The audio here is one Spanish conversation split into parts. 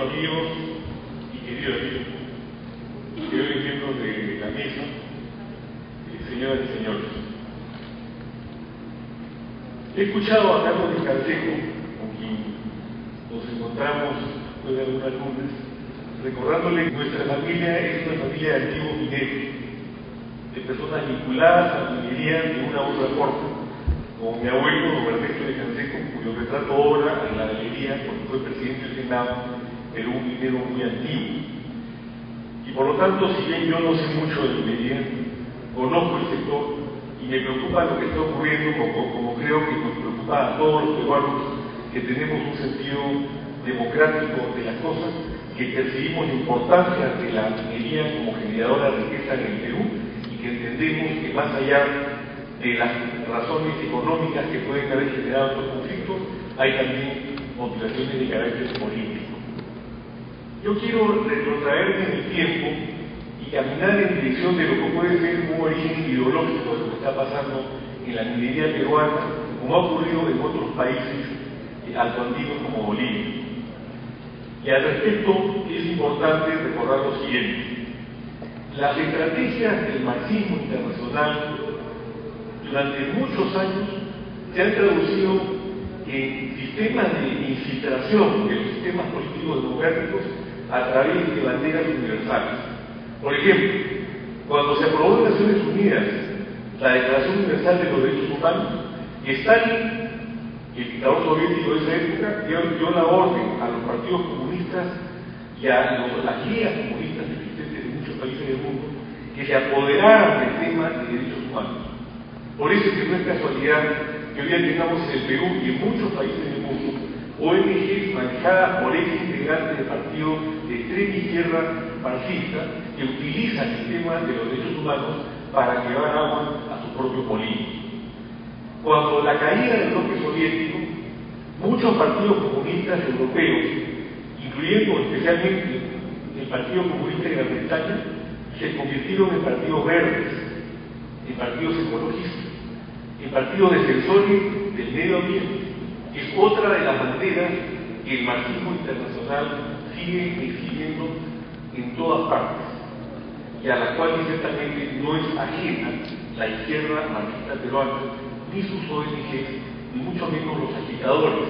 amigos y queridos miembros de la mesa, señoras y señores. He escuchado a Carlos Díaz Canseco, con quien nos encontramos después de algunas lunes, recordándole que nuestra familia es una familia de antiguos mineros, de personas vinculadas a la minería de una u otra forma, como mi abuelo Don Ernesto de Canseco, cuyo retrato obra en la galería porque fue presidente del Senado, pero un minero muy antiguo. Y por lo tanto, si bien yo no sé mucho de minería, conozco el sector y me preocupa lo que está ocurriendo, como creo que nos preocupa a todos los peruanos que tenemos un sentido democrático de las cosas, que percibimos la importancia de la minería como generadora de riqueza en el Perú y que entendemos que más allá de las razones económicas que pueden haber generado estos conflictos, hay también motivaciones de carácter político. Yo quiero retrotraerme en el tiempo y caminar en dirección de lo que puede ser un origen ideológico de lo que está pasando en la minería peruana, como ha ocurrido en otros países altoandinos como Bolivia. Y al respecto es importante recordar lo siguiente: las estrategias del marxismo internacional durante muchos años se han traducido en sistemas de infiltración de los sistemas políticos democráticos a través de banderas universales. Por ejemplo, cuando se aprobó en Naciones Unidas la Declaración Universal de los Derechos Humanos, Stalin, el dictador soviético de esa época, dio la orden a los partidos comunistas y a las ligas comunistas existentes de muchos países del mundo que se apoderaran del tema de derechos humanos. Por eso es que no es casualidad que hoy día tengamos en el Perú y en muchos países del mundo ONGs manejadas por ex integrantes de partidos de extrema izquierda marxista que utilizan el tema de los derechos humanos para llevar agua a sus propios molinos. Cuando la caída del bloque soviético, muchos partidos comunistas europeos, incluyendo especialmente el Partido Comunista de Gran Bretaña, se convirtieron en partidos verdes, en partidos ecologistas, en partidos defensores del medio ambiente. Es otra de las banderas que el marxismo internacional sigue exhibiendo en todas partes y a las cuales ciertamente no es ajena la izquierda marxista peruana, ni sus ONGs, ni mucho menos los agitadores,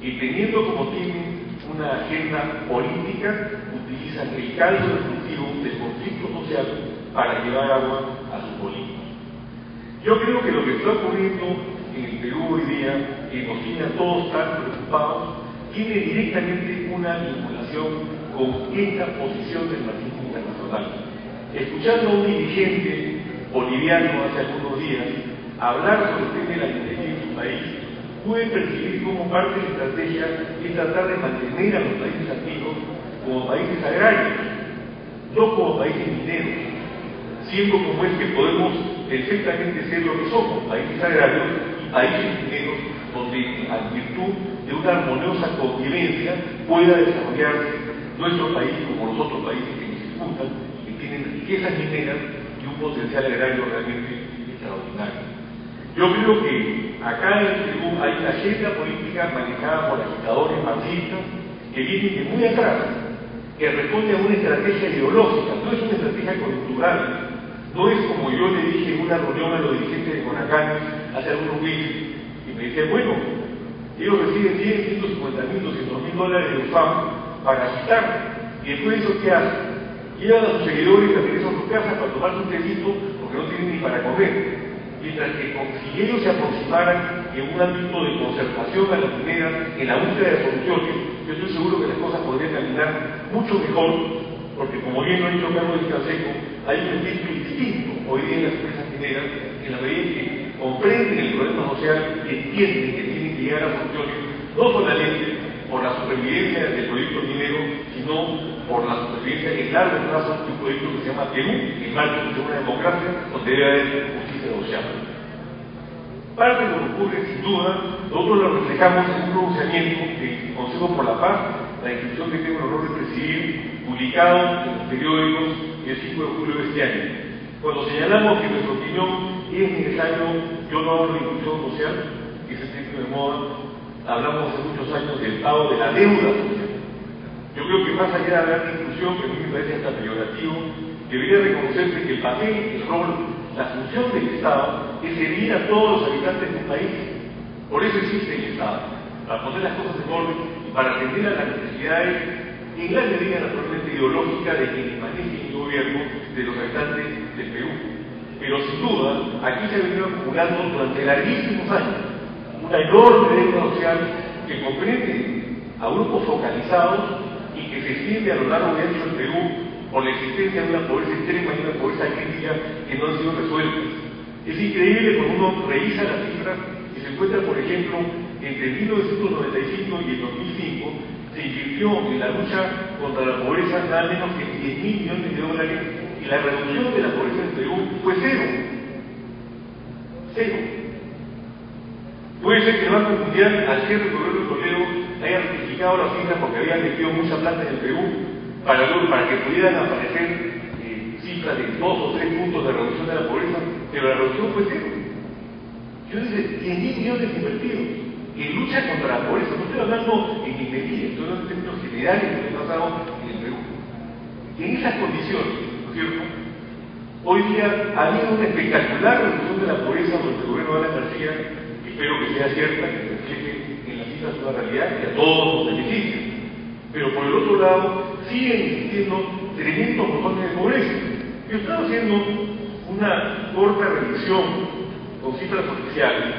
que teniendo como tienen una agenda política, utilizan el caldo de cultivo del conflicto social para llevar agua a sus molinos. Yo creo que lo que está ocurriendo en el Perú hoy día, que nos tiene a todos tan preocupados, tiene directamente una vinculación con esta posición del marxismo internacional. Escuchando a un dirigente boliviano hace algunos días hablar sobre el tema de la minería en su país, pude percibir como parte de la estrategia es tratar de mantener a los países andinos como países agrarios, no como países mineros, siendo como es que podemos perfectamente ser lo que somos, países agrarios y países mineros, donde en virtud de una armoniosa convivencia pueda desarrollarse nuestro país como los otros países que nos circundan y que tienen riquezas mineras y un potencial agrario realmente extraordinario. Yo creo que acá en el Perú hay una agenda política manejada por agitadores marxistas que vienen de muy atrás, que responde a una estrategia ideológica, no es una estrategia coyuntural. No es como yo le dije en una reunión a los dirigentes de Conacán hace algunos meses, y me decían, bueno, ellos reciben 100, 150 mil, 200 mil dólares de UFAM para agitar, y después de eso, ¿qué hacen? Llevan a sus seguidores a regreso a sus casas para tomarse un tecito porque no tienen ni para comer. Mientras que si ellos se aproximaran en un ámbito de conservación a la minera, en la búsqueda de soluciones, yo estoy seguro que las cosas podrían caminar mucho mejor, porque como bien lo ha dicho Carlos Díaz Canseco, hay un espíritu distinto hoy día en las empresas mineras, en la medida en que comprenden el problema social y entienden que tienen que llegar a soluciones, no solamente por la supervivencia del proyecto minero, sino por la supervivencia en largo plazo de un proyecto que se llama Perú, en marco de una democracia donde debe haber justicia social. Parte de lo que ocurre, sin duda, nosotros lo reflejamos en un pronunciamiento del Consejo por la Paz, la institución que tengo el honor de presidir, publicado en los periódicos el 5 de julio de este año. Cuando señalamos que en nuestra opinión es necesario, yo no hablo de inclusión social, que es el término de moda, hablamos hace muchos años del pago de la deuda social. Yo creo que más allá de hablar de inclusión, que a mí me parece hasta peyorativo, debería reconocerse que el papel, el rol, la función del Estado es servir a todos los habitantes de un país. Por eso existe el Estado, para poner las cosas en orden y para atender a las necesidades, en gran medida naturalmente ideológica, de quienes manejen el gobierno, de los habitantes del Perú. Pero sin duda, aquí se ha venido acumulando durante larguísimos años una enorme deuda social que comprende a grupos focalizados y que se extiende a lo largo de ancho del Perú por la existencia de una pobreza extrema y una pobreza crítica que no han sido resueltas. Es increíble cuando uno revisa las cifras y se encuentra, por ejemplo, entre 1995 y el 2005 se invirtió en la lucha contra la pobreza nada menos que $10.000 millones y la reducción de la pobreza en Perú fue cero. Cero. Puede ser que el Banco Mundial, al cierre del gobierno de Toledo, haya rectificado las cifras porque había metido mucha plata en el Perú para que pudieran aparecer cifras de 2 o 3 puntos de reducción de la pobreza, pero la reducción fue cero. Yo dice, 10.000 millones invertidos en lucha contra la pobreza. No estoy hablando en ingeniería, estoy hablando en términos generales de lo que ha pasado en el Perú. Y en esas condiciones, ¿no es cierto? Hoy día ha habido una espectacular reducción de la pobreza durante el gobierno de Alan García. Espero que sea cierta, que se refleje en las cifras de una realidad que a todos nos beneficia. Pero por el otro lado, siguen existiendo tremendos montones de pobreza. Yo estaba haciendo una corta revisión con cifras oficiales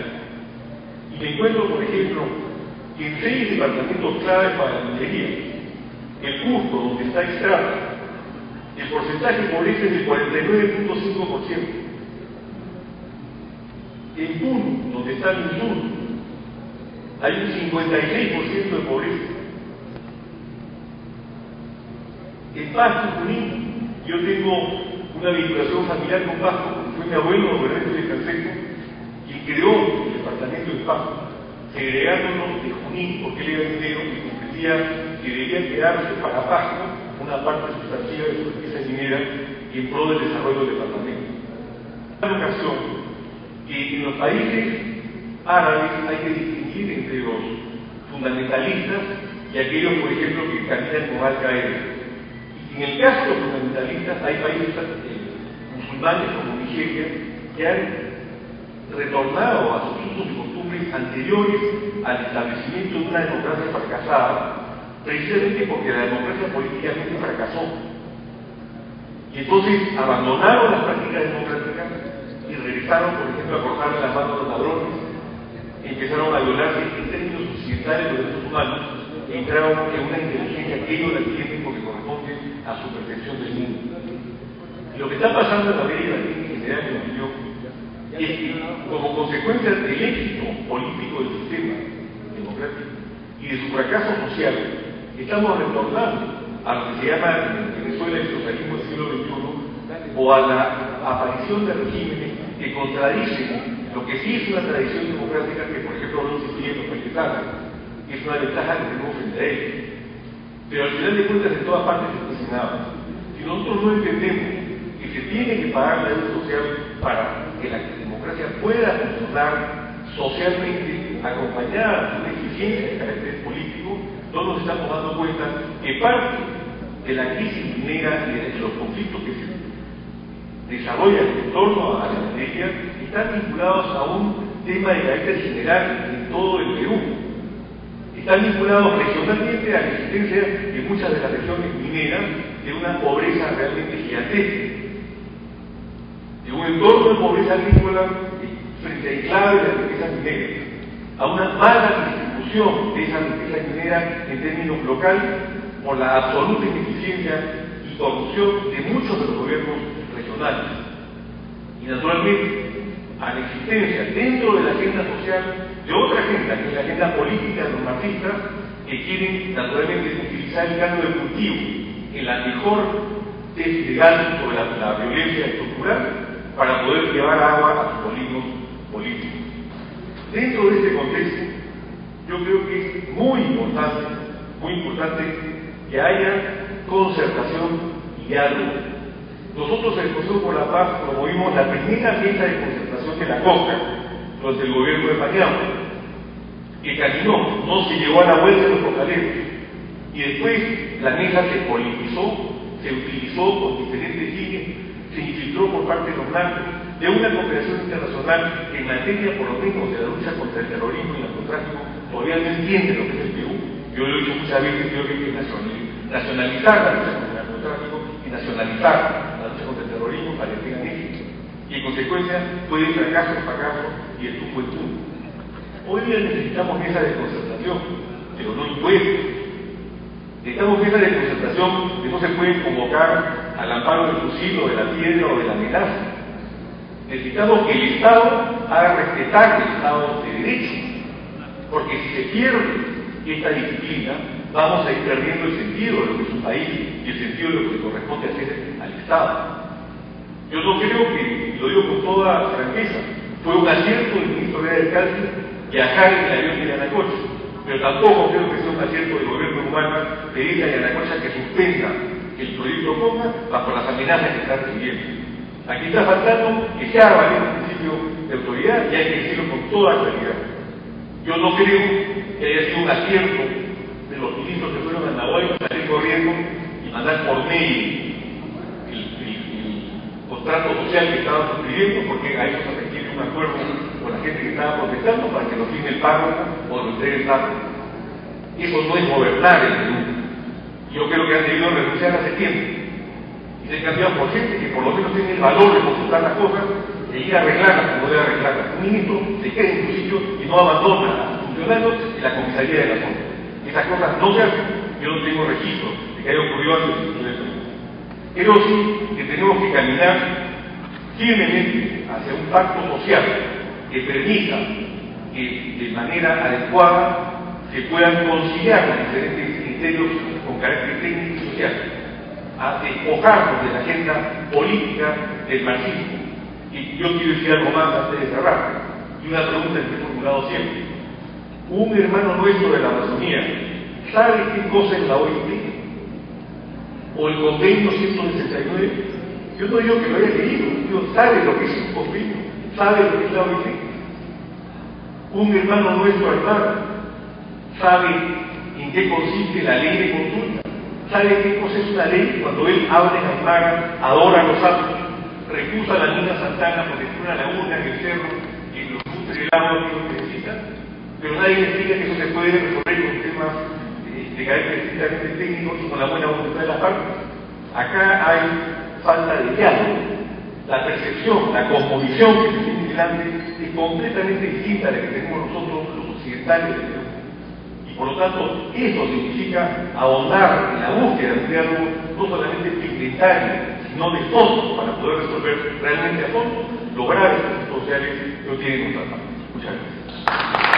y me encuentro, por ejemplo, que en 6 departamentos claves para la minería, el Cusco, donde está Extrata, el porcentaje de pobreza es del 49.5%. En Puno, donde está el sur, hay un 56% de pobreza. En Pasco, Junín, yo tengo una vinculación familiar con Pasco, porque fue mi abuelo, Roberto de Canseco, quien creó el departamento de Pasco, segregándolo de Junín, porque él era minero y decía que debía quedarse para Pasco una parte sustancial de su riqueza minera y en pro del desarrollo del departamento. En una ocasión, que en los países árabes hay que distinguir entre los fundamentalistas y aquellos, por ejemplo, que caminan con Al-Qaeda. En el caso de los fundamentalistas, hay países musulmanes como Nigeria que han retornado a sus usos y costumbres anteriores al establecimiento de una democracia fracasada, precisamente porque la democracia políticamente fracasó. Y entonces abandonaron las prácticas democráticas y regresaron, por ejemplo, a cortarle las manos a los ladrones, empezaron a violar en términos occidentales los derechos humanos y entraron en una inteligencia que ellos la tienen porque corresponde a su percepción del mundo. Y lo que está pasando en América Latina en general, en mi opinión, es que como consecuencia del éxito político del sistema democrático y de su fracaso social, estamos retornando a lo que se llama en Venezuela el socialismo del siglo XXI o a la aparición de regímenes que contradicen lo que sí es una tradición democrática que, por ejemplo, no existía en los países árabes, que es una ventaja que tenemos frente a ellos. Pero al final de cuentas, en todas partes se cuestionaba. Si nosotros no entendemos que se tiene que pagar la deuda social para que la democracia pueda funcionar socialmente, acompañada de una eficiencia de carácter político, no nos estamos dando cuenta que parte de la crisis minera y de los conflictos que se desarrollan en torno a la minería están vinculados a un tema de carácter general en todo el Perú. Están vinculados regionalmente a la existencia de muchas de las regiones mineras de una pobreza realmente gigantesca, de un entorno de pobreza agrícola frente a enclaves de riqueza minera, a una mala distribución de esa riqueza minera en términos locales por la absoluta ineficiencia y corrupción de muchos de los gobiernos regionales. Y naturalmente, a la existencia dentro de la agenda social de otra agenda, que es la agenda política de los marxistas, que quieren naturalmente utilizar el caldo de cultivo en la mejor tesis legal sobre la violencia estructural para poder llevar agua a sus molinos políticos. Dentro de este contexto, yo creo que es muy importante que haya concertación y diálogo. Nosotros en el Consejo por la Paz promovimos la primera mesa de concertación de la COCA durante el gobierno de Pañao, que caminó, no se llevó a la vuelta de los cocaleros, Y después la mesa se politizó, se utilizó con diferentes fines, se infiltró por parte de los blancos de una cooperación internacional que en materia, por lo menos, de la lucha contra el terrorismo y el narcotráfico, todavía no entiende lo que es el Perú. Yo lo he dicho muchas veces, creo que hay que nacionalizar la lucha contra el narcotráfico y nacionalizar la lucha contra el terrorismo para que tengan éxito. Y en consecuencia puede ir fracaso en fracaso y el tumbo en tumbo. Hoy día necesitamos mesa de concertación, pero no impuestos. Necesitamos mesa de concertación que no se pueden convocar al amparo del fusil o de la piedra o de la amenaza. Necesitamos que el Estado haga respetar el Estado de Derecho, porque si se pierde esta disciplina, vamos a ir perdiendo el sentido de lo que es un país y el sentido de lo que le corresponde hacer al Estado. Yo no creo que, y lo digo con toda franqueza, fue un acierto del ministro del Calcio viajar en el avión de Yanacocha, pero tampoco creo que sea un acierto del gobierno cubano pedirle a Yanacocha que suspenda el proyecto Conga bajo las amenazas que está recibiendo. Aquí está faltando que se haga valer el principio de autoridad y hay que decirlo con toda claridad. Yo no creo que haya sido un acierto de los ministros que fueron a Nahuatl salir corriendo y mandar por mail el contrato social que estaban suscribiendo, porque a eso se requiere un acuerdo con la gente que estaba protestando para que lo firme el párroco o lo entregue el párroco. Eso no es gobernar el Perú. Yo creo que han debido renunciar hace tiempo y se han cambiado por gente que por lo menos tiene el valor de consultar las cosas e ir a arreglarlas como debe arreglarlas. Un ministro se queda en su sitio y no abandona a sus funcionarios en la comisaría de la zona. Esas cosas no se hacen. Yo no tengo registro de que haya ocurrido antes en el Perú. Pero sí que tenemos que caminar firmemente hacia un pacto social que permita que de manera adecuada se puedan conciliar los diferentes criterios con carácter técnico y social, a despojarnos de la agenda política del marxismo. Y yo quiero decir algo más antes de cerrar, y una pregunta que he formulado siempre. Un hermano nuestro de la Amazonía, ¿sabe qué cosa es la OIT? ¿O el convenio 169? Yo no digo que lo haya leído, digo, ¿sabe lo que es un convenio? ¿Sabe lo que es la OIT? Un hermano nuestro aymara, ¿sabe en qué consiste la ley de consulta? ¿Sabe qué cosa es una ley? Cuando él habla en aymara, adora a los santos, recusa a la mina Santana porque tiene una laguna en el cerro y los nutre el agua que lo necesita, pero nadie le explica que eso se puede resolver con temas de carácter estrictamente técnico y con la buena voluntad de las partes. Acá hay falta de diálogo. La percepción, la cosmovisión que se tiene delante es completamente distinta a la que tenemos nosotros los occidentales de Perú. Y por lo tanto, eso significa ahondar en la búsqueda de un diálogo no solamente pigmentario, sino de fondo, para poder resolver realmente a fondo los graves problemas sociales que hoy tienen nuestra parte. Muchas gracias.